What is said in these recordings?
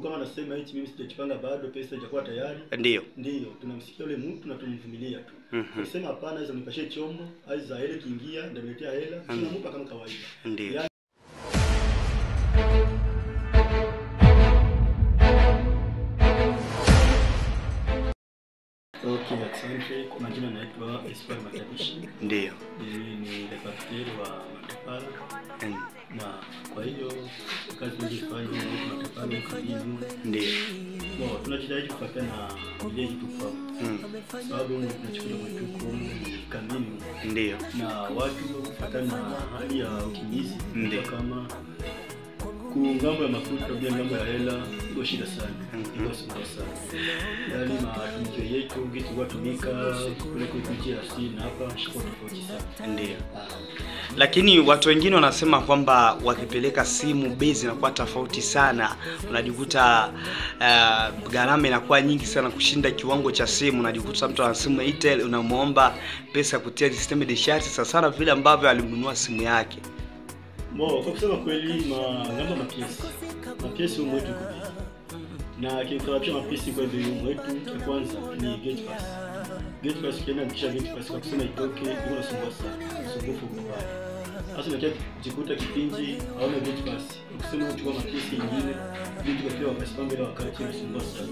kama anasema hichi mimi sijachipanga bado, pesa haijakuwa tayari, ndio tunamsikia yule mtu na tumvumilia tu. Kusema hapana, hizo nipashie chombo, aiza ile kiingia ndio niletea hela, tunampa kama kawaida. Ndio. Okay, asante. Kwa majina naitwa Espoir Matabishi. Ndio. Ni daktari wa matapala. Na kwa hiyo kazi nilifanya ni matapala kwa hiyo. Ndio. Tunajitahidi kufuatana na ile kitu kwa sababu tunachukua mtuko kamili. Ndio. Na watu kufuatana na hali ya ukimbizi kama ngambo ya mafuta bila ngambo ya hela iko shida sana. Iko sana. Yaani matunzo yetu vitu watumika kule kupitia asili hapa shiko tofauti sana. Ndio. Lakini watu wengine wanasema kwamba wakipeleka simu bei zinakuwa tofauti sana. Unajikuta gharama inakuwa nyingi sana kushinda kiwango cha simu. Unajikuta mtu ana simu Itel unamuomba pesa kutia system de charge sana vile ambavyo alinunua simu yake. Kwa kusema kweli namba mapiesi mwetu na kikarabisha mapiesi kwa hivyo mwetu ya kwanza ni gate pass. Gate pass kienda kisha gate pass kwa kusema itoke iko nasumbua sana, usumbufu mbaya. Sasa nakia jikuta kipindi haona gate pass. Ukisema uchukua mapiesi nyingine vitu kwa pia wakati mbele wakati unasumbua sana.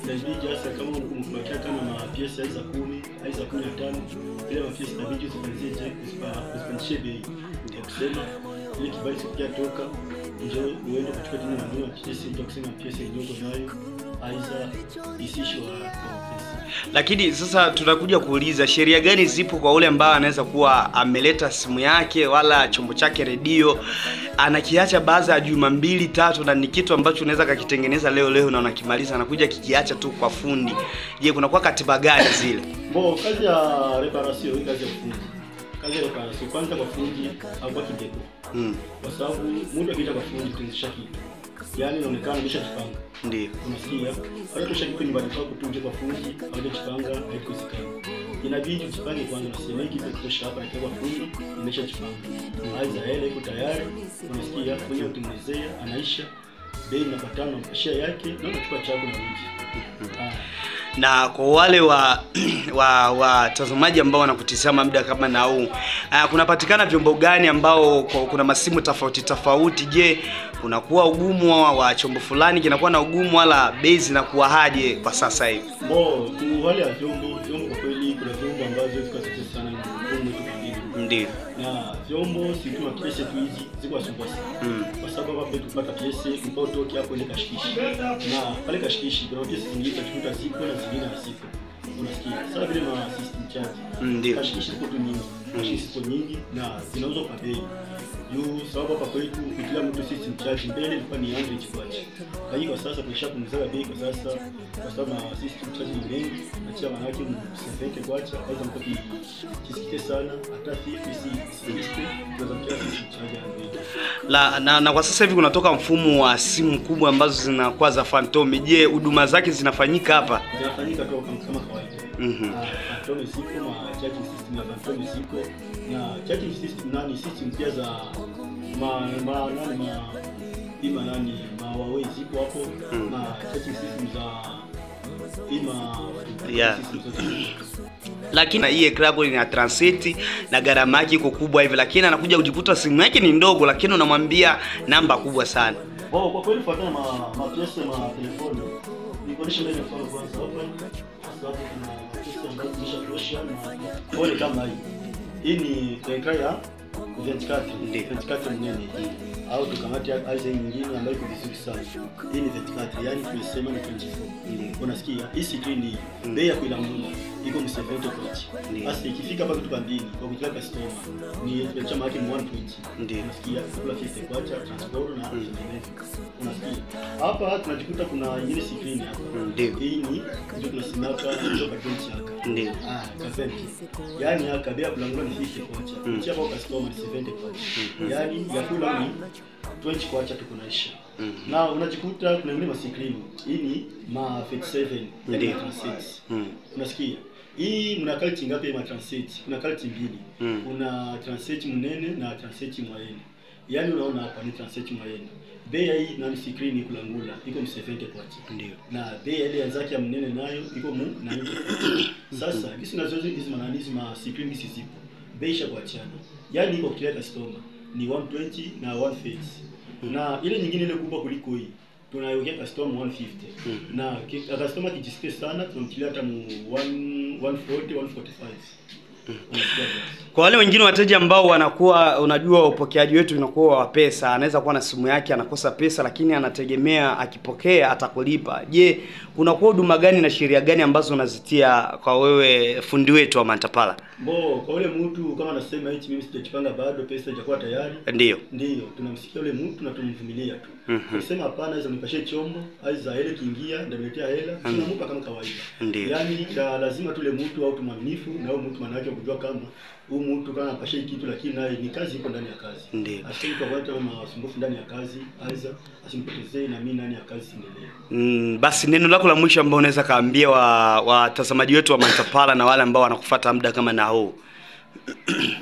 Na hivi hasa kama mkumbakia kama mapiesi aiza 10, aiza 15, ile mapiesi na video zifanyije usipandishe bei. Ndio kusema ile kibali sikia toka ndio uende kuchukua tena na ndio kesi ndio kusema pesa ndogo nayo aiza isishwe pesa. Lakini sasa tutakuja kuuliza sheria gani zipo kwa ule ambao anaweza kuwa ameleta simu yake wala chombo chake redio anakiacha baada ya juma 2-3 na ni kitu ambacho unaweza kukitengeneza leo na unakimaliza anakuja kikiacha tu kwa fundi. Je, kuna kwa katiba gani zile? Kazi ya reparation, kazi ya fundi. Kazi ya reparation kwanza kwa fundi au kwa kidepo. Kwa sababu mtu akija kwa fundi kuanzisha kitu. Yaani inaonekana ameshajipanga. Ndio. Unasikia? Hata tushakipenda nyumbani kwako kutunje kwa fundi, hajajipanga, haikusikana. Inabidi ujipange kwanza na sema hiki kitosha hapa kwa fundi, imeshajipanga. Aiza hela iko tayari, unasikia? Kwenye utumezea anaisha bei inapatana na share yake na unachukua chako na uji. Na kwa wale watazamaji ambao wanakutizama muda kama na huu, kunapatikana vyombo gani ambao kuna masimu tofauti? Je, kunakuwa ugumu wa chombo fulani kinakuwa na ugumu wala bei zinakuwa haje kwa sasa hivi? Tu wale ya vyombo kwa kweli kuna vyombo ambazo ziko sasa sana ngumu tu kabisa. Ndio. Na vyombo si tu pesa tu hizi ziko asumbua sana. Kwa sababu hapa tupata pesa mpaka utoke hapo ile kashikishi. Na pale kashikishi kuna pesa zingine tunakuta ziko na zingine haziko. Unasikia? Sasa vile ma system charge. Ndio. Kashikishi ziko tu nyingi. Kashikishi ziko nyingi na zinauzwa kwa bei. Sababu hapa kwetu kila mtu system charge mbele ilikuwa ni 100 kwacha. Kwa hiyo sasa tumeshapunguza bei kwa sasa kwa sababu system charge ni mengi na chia maana yake msifike kwacha kwanza mko kisikite sana hata si kwa system charge na kwa sasa hivi kunatoka mfumo wa simu kubwa ambazo zinakuwa za Phantom. Je, huduma zake zinafanyika hapa? Zinafanyika tu kama kawaida. Phantom sipo ma charging system ya Phantom sipo na charging system system pia za Huawei zipo hapo na charging system za lakini hii Eclago ina transit na gharama yake iko kubwa hivi, lakini anakuja kujikuta simu yake ni ndogo lakini unamwambia namba kubwa sana. Kwa kweli fuatana pesa telefoni. Ni kuonesha ile telefoni kwanza sababu kuna pesa ambazo zimeshatosha na pole kama hii. Hii ni ekra ya 24 mnene au tukamati aiza nyingine ambayo iko vizuri sana. Hii ni 24 yani tumesema ni 24. Unasikia? Hii screen bei ya kuilamuna iko mseveto kochi. Basi ikifika hapa kitu kambini kwa kutaka customer ni chama yake 120. Ndio. Unasikia? Kula fifty kwacha transport na unasikia? Hapa tunajikuta kuna nyingine screen hapa. Ndio. Hii ni ndio tunasimaka ndio patenti yake. Ndio. Kafenti. Yani haka bei ya kulangula ni 50 kwacha. Kisha kwa customer ni 70 kwacha. Yani ya kula ni 20 kwacha tukunaisha. Na unajikuta kuna ngine masikrini. Hii ni ma 57 ndio transit. Unasikia? Hii mna kalti ngapi ya transit? Kuna kalti mbili. Kuna transit mnene na transit mwaeni. yani unaona hapa ni translate mwaeni. Bei hii na screen iko langula iko 70 kwa chini. Ndio. Na bei ile yanzaki ya mnene nayo iko mu na iko. Sasa hizi nazo hizi mananizi ma screen hizi zipo. Bei isha kuachana. Yani iko kila customer ni 120 na 150. Na ile nyingine ile kubwa kuliko hii tunayokea customer 150. Na customer kijisikia sana tunamtilia hata mu 140 145. Kwa wale wengine wateja ambao wanakuwa unajua upokeaji wetu unakuwa wa pesa, anaweza kuwa na simu yake anakosa pesa lakini anategemea akipokea atakulipa. Je, kuna huduma gani na sheria gani ambazo unazitia kwa wewe fundi wetu wa Mantapala? Kwa ule mtu kama anasema hichi mimi sijapanga bado pesa haijakuwa tayari. Ndio tunamsikia ule mtu na tumvumilia tu. Tunasema hapana hizo nipashe chombo, aiza ile kiingia ndio niletea hela, tunampa kama kawaida. Yaani lazima tule mtu au tumaminifu na huyo mtu manake kujua kama huyu mtu kama apashe kitu lakini naye ni kazi iko ndani ya kazi. Asije kwa watu kama wasumbufu ndani ya kazi, aiza asimpotezee na mimi ndani ya kazi endelee. Basi neno lako la mwisho ambao unaweza kaambia watazamaji wetu wa Mantapala na wale ambao wanakufuata muda kama na huu.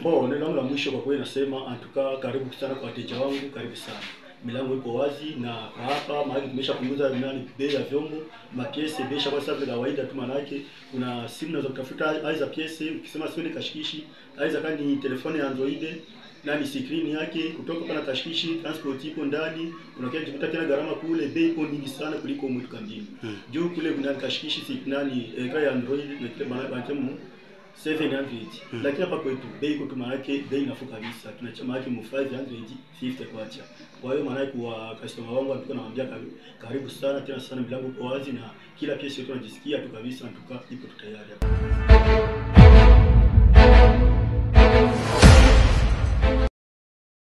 Neno langu la mwisho kwa kweli nasema antuka karibu sana kwa wateja wangu, karibu sana. Milango ipo wazi na kwa hapa mahali tumeshapunguza bei ya vyombo, mapiesi bei kwa sababu kawaida tu manake kuna simu unaweza kutafuta aiza piesi ukisema sio ni kashikishi, aiza kama ni telefoni ya Android na ni screen yake kutoka pana kashikishi, transport ipo ndani, unakia kukuta tena gharama kule bei ipo nyingi sana kuliko mtu kambini. Juu kule kuna kashikishi nani ya Android na kile banatemu 700. Lakini hapa kwetu bei iko tu manake bei nafuu kabisa. Tunachama yake mu 550 kwacha. Kwa hiyo maana kwa customer wangu alikuwa anamwambia karibu sana tena sana, milango iko wazi na kila piesi yote tunajisikia tu kabisa tuka ipo tayari hapa.